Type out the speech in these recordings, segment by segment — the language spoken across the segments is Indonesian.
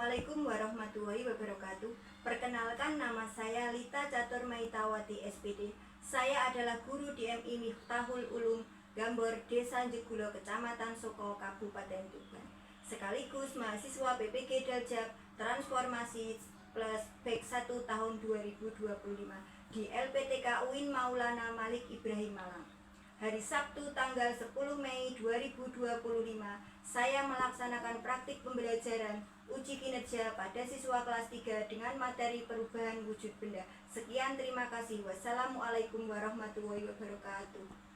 Assalamualaikum warahmatullahi wabarakatuh. Perkenalkan, nama saya Lita Catur Maitawati SPD. Saya adalah guru di MI Miftahul Ulum Gambor, Desa Jegulo, Kecamatan Soko, Kabupaten Tuban. Sekaligus mahasiswa PPG Daljab Transformasi Plus Bek 1 tahun 2025 di LPTK UIN Maulana Malik Ibrahim Malang. Hari Sabtu tanggal 10 Mei 2025, saya melaksanakan praktik pembelajaran uji kinerja pada siswa kelas 3 dengan materi perubahan wujud benda. Sekian, terima kasih. Wassalamualaikum warahmatullahi wabarakatuh.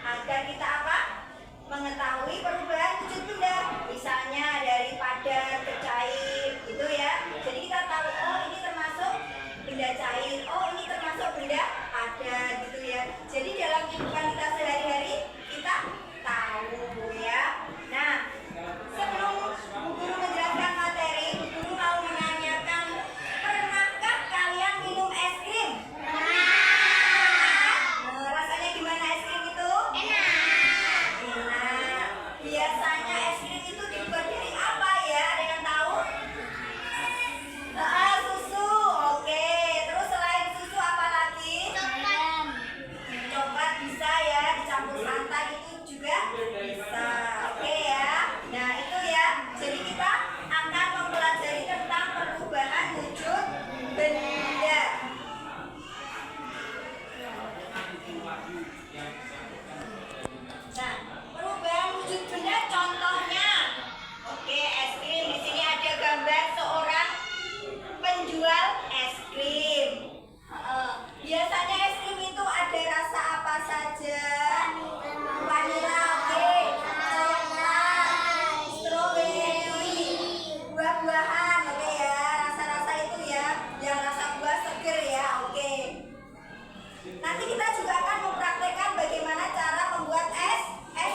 Agar kita apa? Mengetahui perubahan wujud benda, misalnya dari padat ke cair, gitu ya. Jadi kita tahu, oh ini termasuk kita juga akan mempraktekkan bagaimana cara membuat es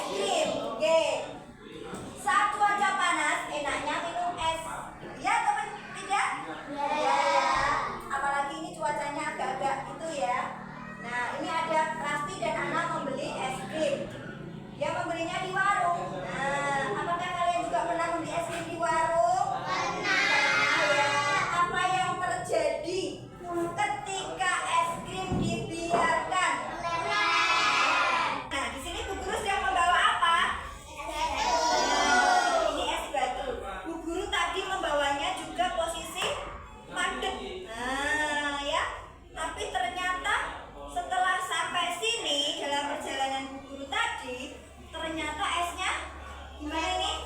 krim. Oke. Saat cuaca panas, enaknya minum es. Ya, teman tidak? Ya. Apalagi ini cuacanya agak-agak itu ya. Nah, ini ada Rasti dan Ana membeli es krim. Dia membelinya di warung. Nah, apakah kalian juga pernah membeli es krim di warung? Pernah ya. Apa yang terjadi ketika es krim dibiarkan? Nah, di sini Bu Guru sedang membawa apa? Ini es batu. Bu Guru tadi membawanya juga posisi padat. Nah, ya. Tapi ternyata setelah sampai sini dalam perjalanan Bu Guru tadi, ternyata esnya gimana nih?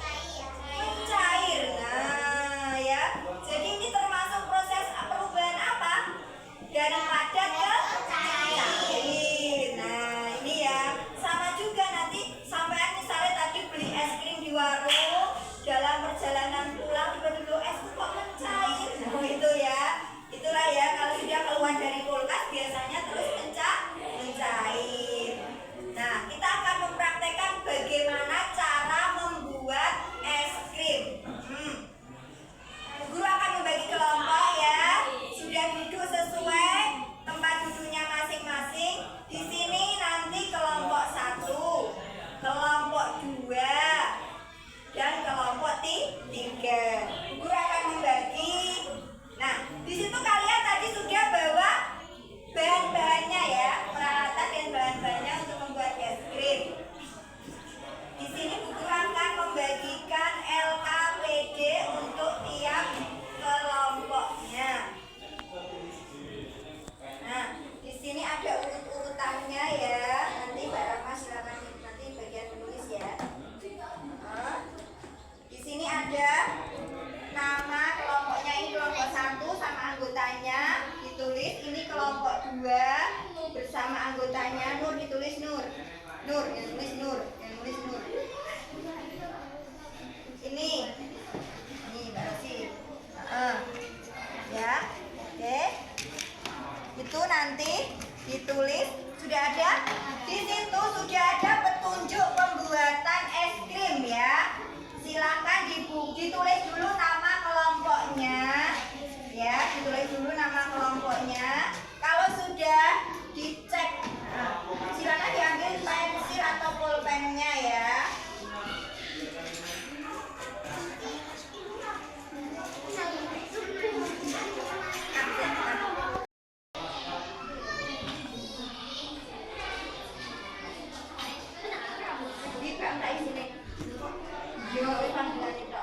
Mencair. Nah, ya. Jadi ini termasuk proses perubahan apa? Dari padat ke cair. Nah, ini ya. Sama juga nanti sampean misalnya tadi beli es krim di warung, dalam perjalanan pulang tiba-tiba es kok mencair. Nah, itu ya. Itulah ya, kalau sudah keluar dari kulkas biasanya terus mencair. Nah, kita akan mempraktekkan bagaimana cara membuat es krim. Guru akan membagi kelompok ya. Sudah duduk sesuai tempat duduknya masing-masing. Di sini nanti kelompok 1, kelompok 2, dan kelompok 3. Guru akan membagi. Nah, di situ kalian tadi sudah bawa bahan-bahannya ya, peralatan dan bahan-bahannya untuk membuat es krim. Di sini Bu Guru akan membagikan LKPD untuk tiap kelompoknya. Nah, di sini ada urut-urutannya ya. Nanti Mbak Rahma silakan nanti bagian menulis ya. Di sini ada nama kelompoknya, ini kelompok 1 sama anggotanya ditulis, ini kelompok 2 bersama anggotanya. Nur ditulis Nur, yang tulis Nur. Ini Mbak Rosi. Ya, oke. Itu nanti ditulis, sudah ada di situ, sudah ada petunjuk pembuatan es krim ya. Silakan ditulis dulu nama kelompoknya ya, ditulis dulu nama kelompoknya. Kalau sudah dicek, silakan diambil pensil atau pulpennya ya. Di bangkai sini. Yo, panggilan itu.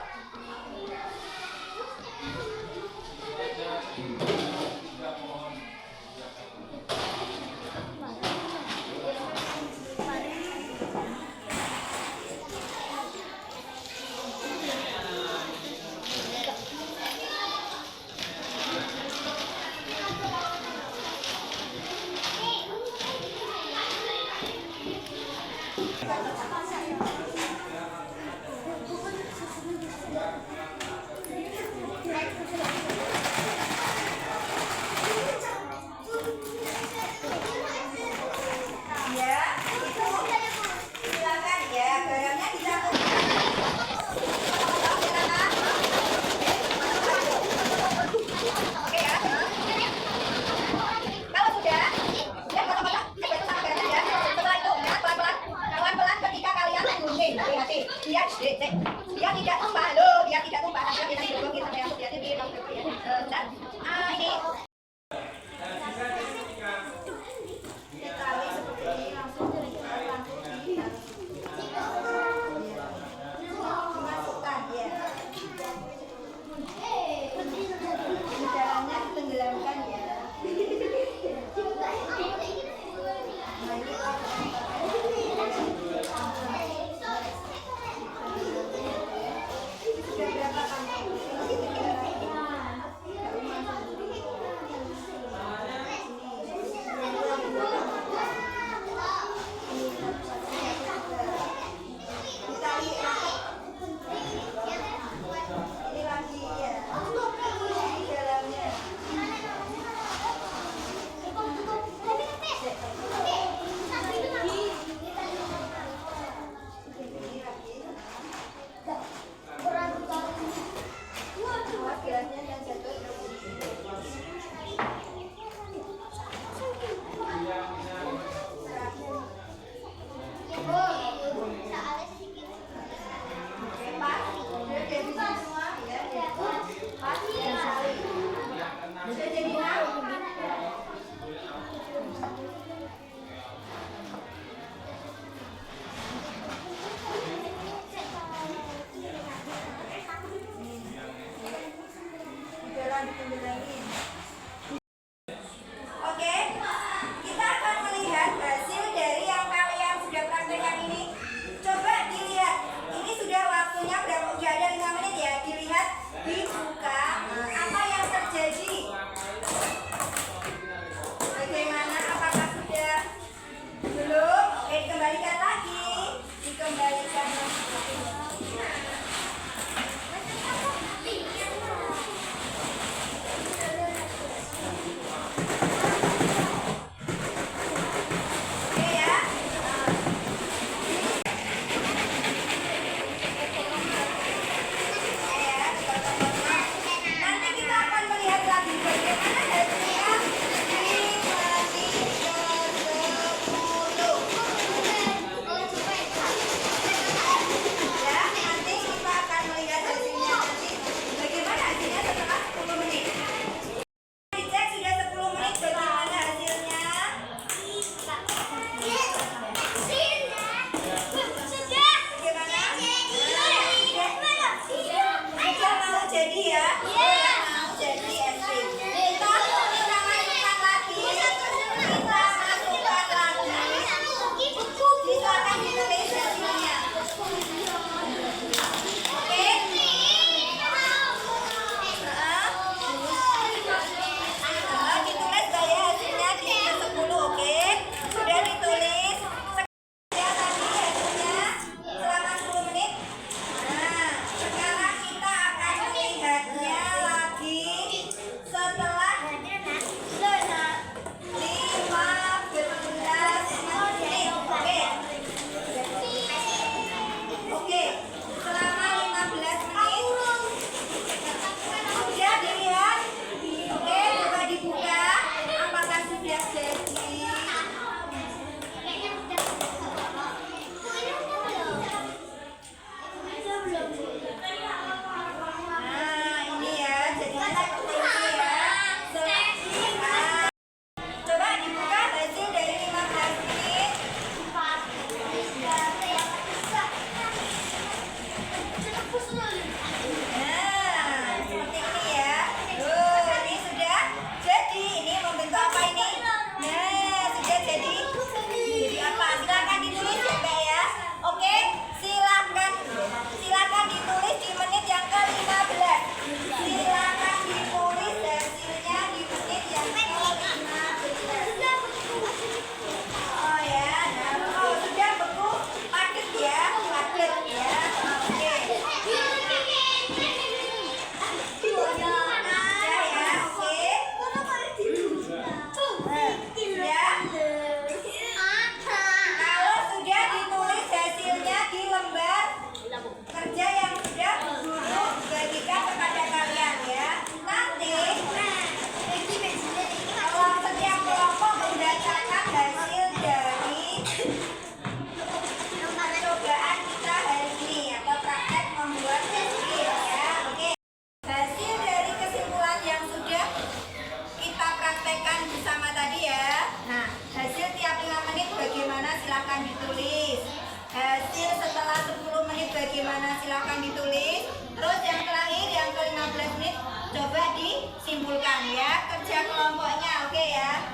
silahkan ditulis. Hasil setelah 10 menit bagaimana silahkan ditulis. Terus yang terakhir yang ke-15 menit coba disimpulkan ya kerja kelompoknya, oke ya?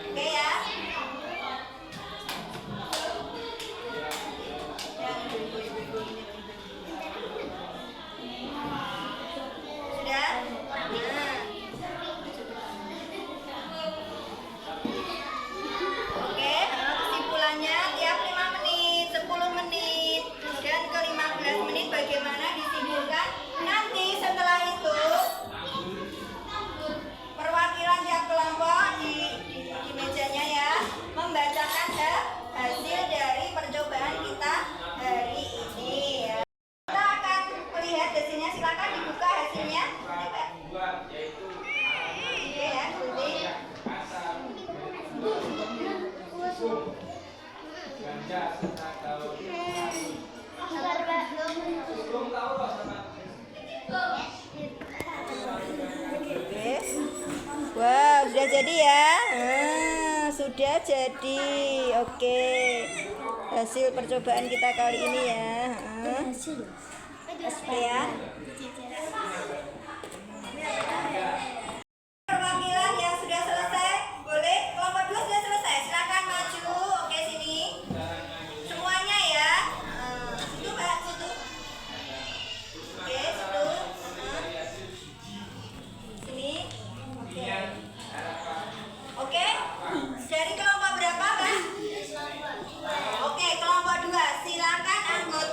Oke ya? Sudah? Nah. Oke, kesimpulannya tiap 5 menit, 10 menit, dan ke-15 menit bagaimana disimpulkan. Nanti setelah itu perwakilan tiap kelompok di mejanya ya membacakan hasil dari percobaan kita hari ini ya. Kita akan melihat hasilnya, silakan dibuka hasilnya. Oke ya, nanti. Wow, sudah jadi ya? Sudah jadi. Oke. Hasil percobaan kita kali ini ya. Oke ya. Perwakilan yang sudah selesai, boleh kelompok 2 sudah selesai. Silakan maju. Oke, sini. Semuanya ya. Situ Mbak, situ. Oke, situ. Sini. Oke. Oke. Dari kelompok berapa, Mbak? Oke, kelompok 2. Silakan anggot.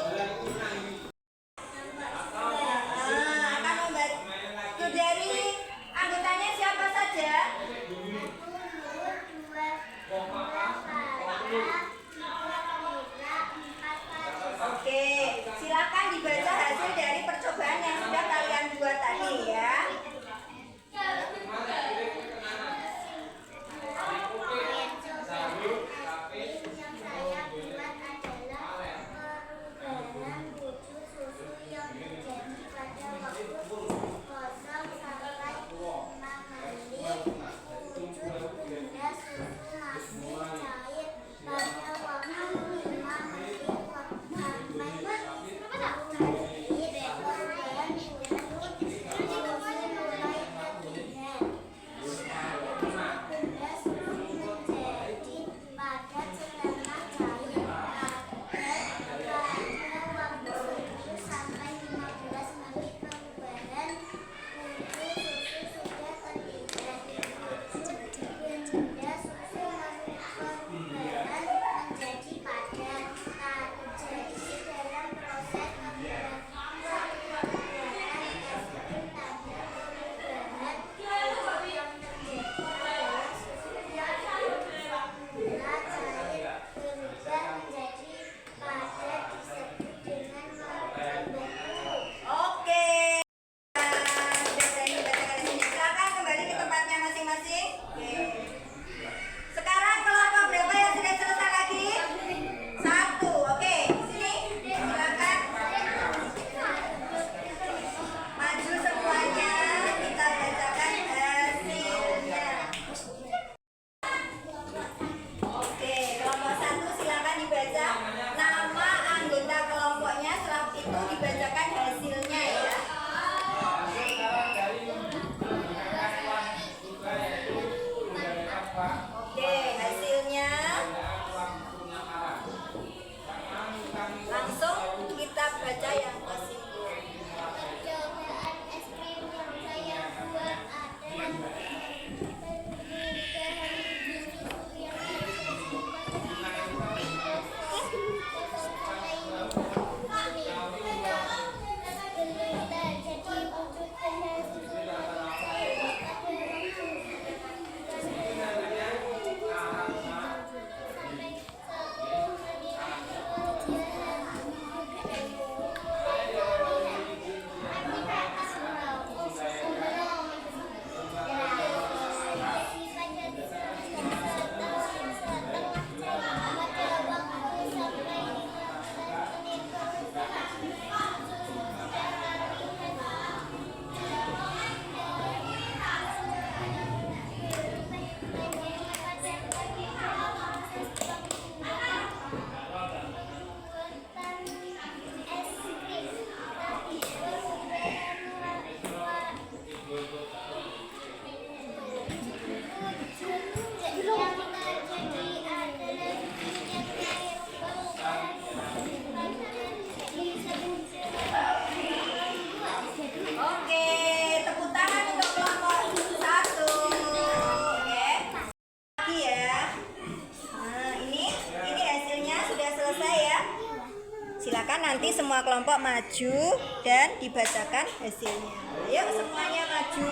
semua kelompok maju dan dibacakan hasilnya. Ayo semuanya maju.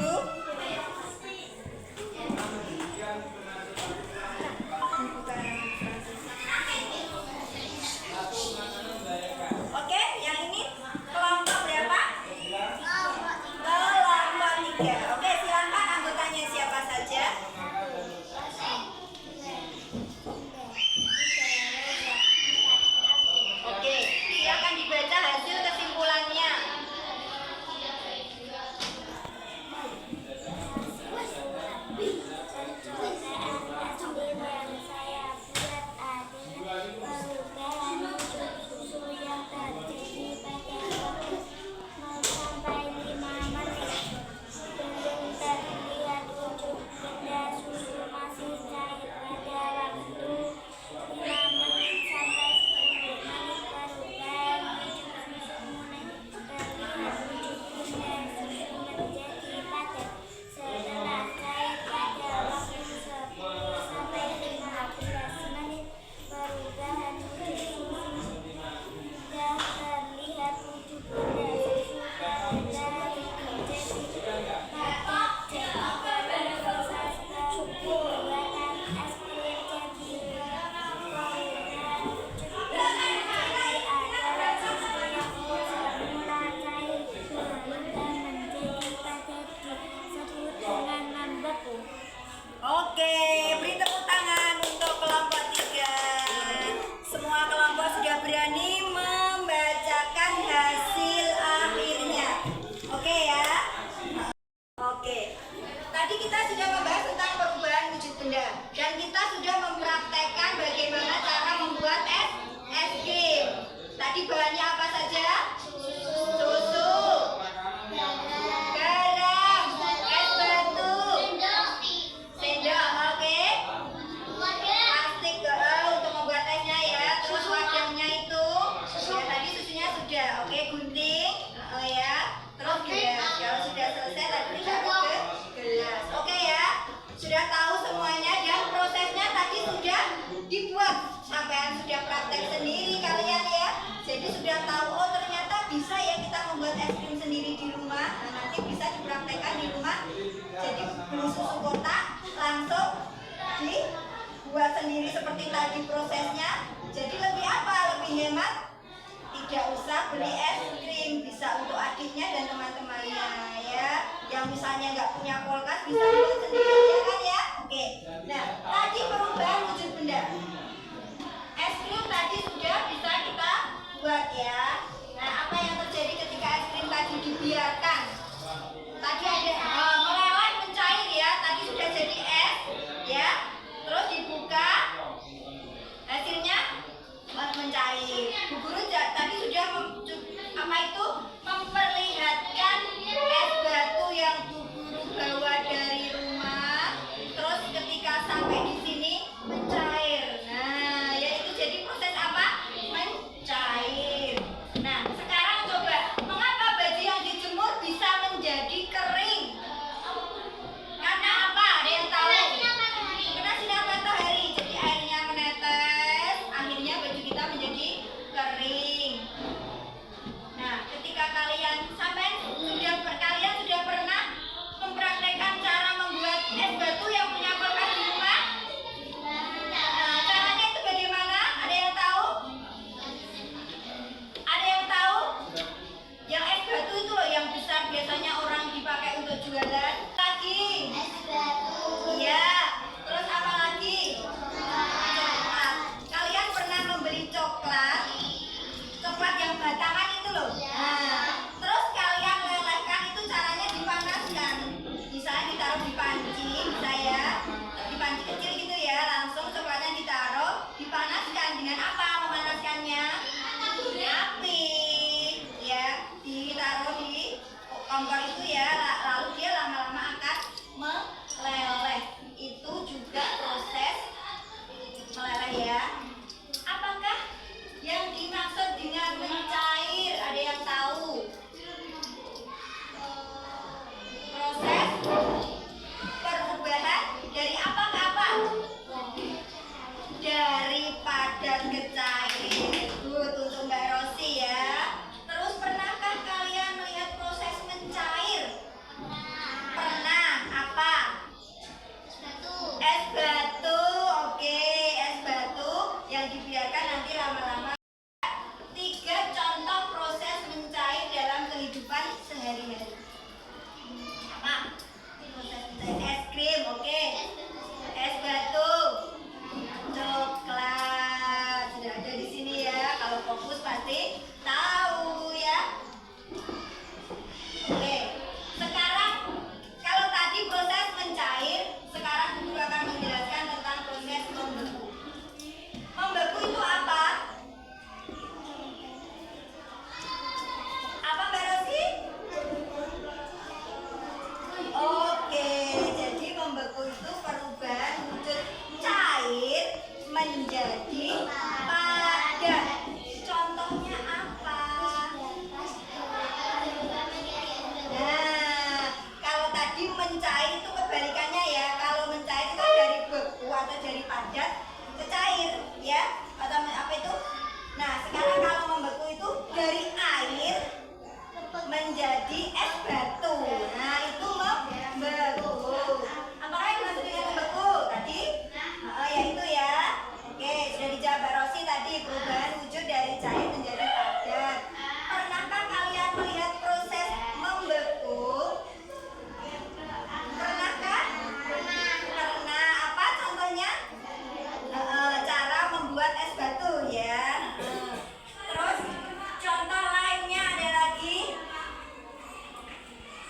Oke, yang ini kelompok berapa? Kelompok 3. Oke, silakan anggotanya siapa saja? Oke, silakan dibaca hasil kesimpulannya. Oke, beri tepuk tangan untuk kelompok 3. Semua kelompok sudah berani membacakan hasil akhirnya. Oke ya. Oke. Tadi kita sudah membahas tentang perubahan wujud benda dan kita sudah mempraktekkan bagaimana cara membuat es krim. Tadi bahannya apa saja? Susu, garam, es batu, sendok, oke. Plastik untuk membuat esnya ya. Terus wadahnya itu, ya tadi susunya sudah, oke. Gunting, ya. Terus gelas. Kalau sudah selesai tadi kita ke gelas, oke ya. Sudah tahu semuanya dan prosesnya tadi sudah dibuat. Sampai sudah praktek sendiri kalian ya. Jadi sudah tahu, oh ternyata bisa ya kita membuat es krim sendiri di rumah. Nah, nanti bisa dipraktekkan di rumah. Jadi beli susu kotak langsung dibuat sendiri seperti tadi prosesnya. Jadi lebih apa? Lebih hemat. Tidak usah beli es krim, bisa untuk adiknya dan teman-temannya ya. Yang misalnya nggak punya kulkas bisa buat sendiri ya kan ya. Oke. Nah tadi perubahan wujud benda. Es krim tadi sudah bisa kita buat ya. Nah apa yang terjadi ketika es krim tadi dibiarkan? Tadi ada meleleh mencair ya. Tadi sudah jadi es ya. Terus dibuka, hasilnya mencair. Bu Guru tadi sudah apa itu memperlihatkan es batu yang Bu Guru bawa dari rumah. Terus ketika sampai di sini mencair. Nah, yaitu jadi proses apa? Mencair. Nah, sekarang coba mengapa baju yang dijemur bisa menjadi kering? Karena apa? Ada yang tahu? Kena sinar matahari. Jadi airnya menetes, akhirnya baju kita menjadi kering. Nah, ketika kalian sudah pernah mempraktekkan cara membuat es batu yang punya kulkas di rumah? Nah, caranya itu bagaimana? Ada yang tahu? Ada yang tahu? Yang es batu itu loh yang besar biasanya orang dipakai untuk jualan. Lagi? Es batu. Iya. Terus apa lagi? Coklat. Kalian pernah membeli coklat? Coklat yang batangan itu loh. Nah, terus kalian lelehkan itu caranya dipanaskan. Misalnya ditaruh di panci, bisa ya. Di panci kecil gitu ya, langsung coklatnya ditaruh, dipanaskan. Dengan apa memanaskannya? Api. Ya, ditaruh di kompor itu ya, lalu dia lama-lama akan meleleh. Itu juga proses meleleh ya. Apakah yang dimaksud dengan mencair? Ada yang tahu? Proses perubahan menjadi padat. Contohnya apa? Nah, kalau tadi mencair itu kebalikannya ya. Kalau mencair itu dari beku atau dari padat ke cair, ya. Atau apa itu? Nah, sekarang kalau membeku itu dari air menjadi es batu. Nah, itu membeku. Apakah yang dimaksud dengan membeku tadi? Ya itu ya. Oke, sudah dijawab Mbak Rosi tadi, perubahan wujud dari cair menjadi padat. Pernahkah kalian melihat proses membeku? Pernahkah? Pernah. Apa contohnya? Cara membuat es batu ya. Terus contoh lainnya ada lagi.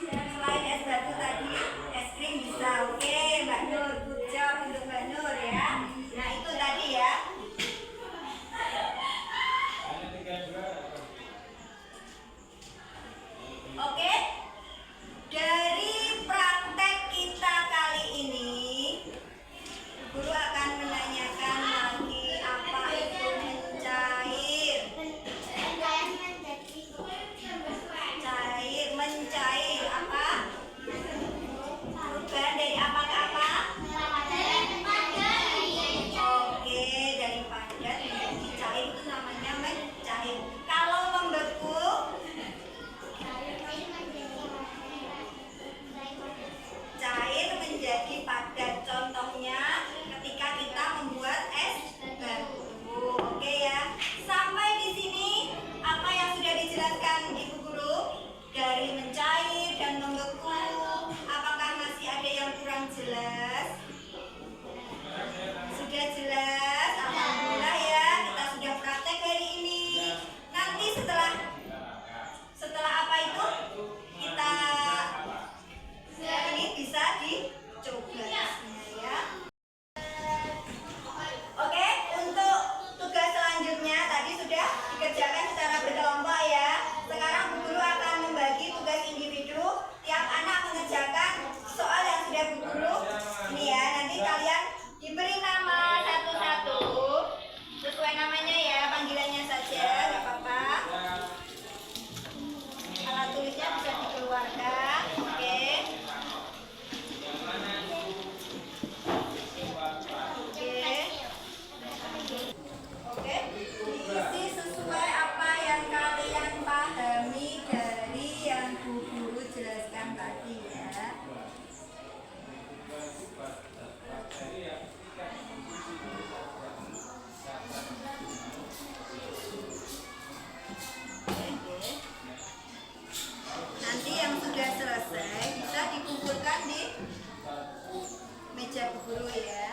Selain es batu tadi, es krim bisa. Oke, Mbak Nur, good job untuk Mbak Nur ya. Nah itu tadi ya. Oke, dari praktek kita kali ini, guru akan menanyakan lagi apa itu mencair. Cair, mencair apa? Perubahan dari apa ke apa? Oke, dari padat menjadi cair itu namanya mencair. Kalau membeku, cair menjadi padat. Contohnya ketika kita membuat es batu. Oke ya. Sampai di sini apa yang sudah dijelaskan Ibu Guru dari mencair dan membeku? Apakah masih ada yang kurang jelas? Sudah jelas? Alhamdulillah ya, kita sudah praktek hari ini. Nanti setelah apa itu? Kita ini bisa dicoba ya. Oke, untuk tugas selanjutnya tadi sudah dikerjakan secara berkelompok ya. Sekarang Bu Guru akan membagi tugas individu. Tiap anak mengerjakan soal yang sudah Bu Guru. Ini ya, nanti kalian diberi nama satu-satu sesuai namanya ya, panggilannya saja, nggak apa-apa. Alat tulisnya bisa dikeluarkan. Oke. Oke, diisi sesuai apa yang kalian pahami dari yang Bu Guru jelaskan tadi ya. Nanti yang sudah selesai bisa dikumpulkan di meja Bu Guru ya.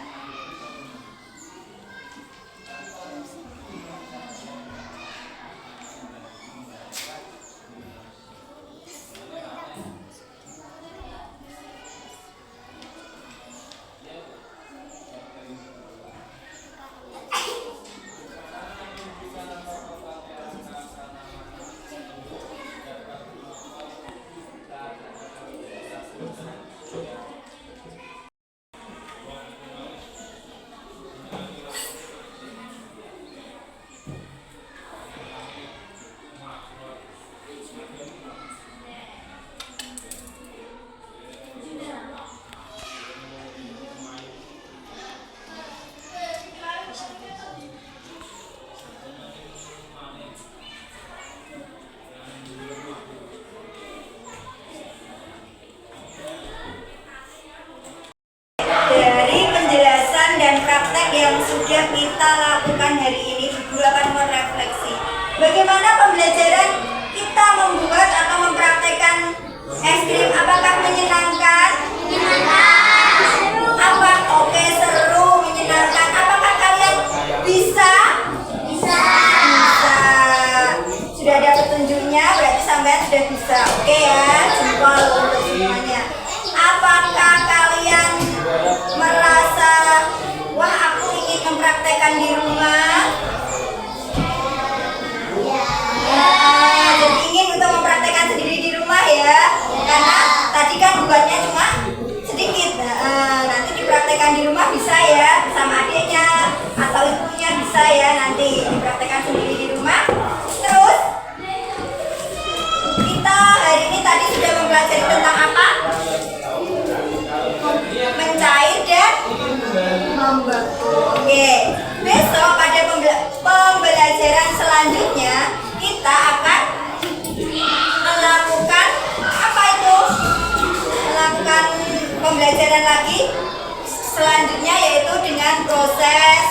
Dari penjelasan dan praktek yang sudah kita lakukan hari ini, Guru akan merefleksi bagaimana pembelajaran kita membuat atau mempraktekkan es krim. Apakah menyenangkan? Apa? Oke, seru, menyenangkan. Apakah kalian bisa? Bisa. Sudah ada petunjuknya, berarti sampean sudah bisa. Oke ya, jempol untuk semuanya. Apakah kalian merasa, wah aku ingin mempraktekkan di rumah? Jadi ingin untuk mempraktekkan sendiri di rumah ya? Karena tadi kan buatnya cuma sedikit pembelajaran lagi selanjutnya, yaitu dengan proses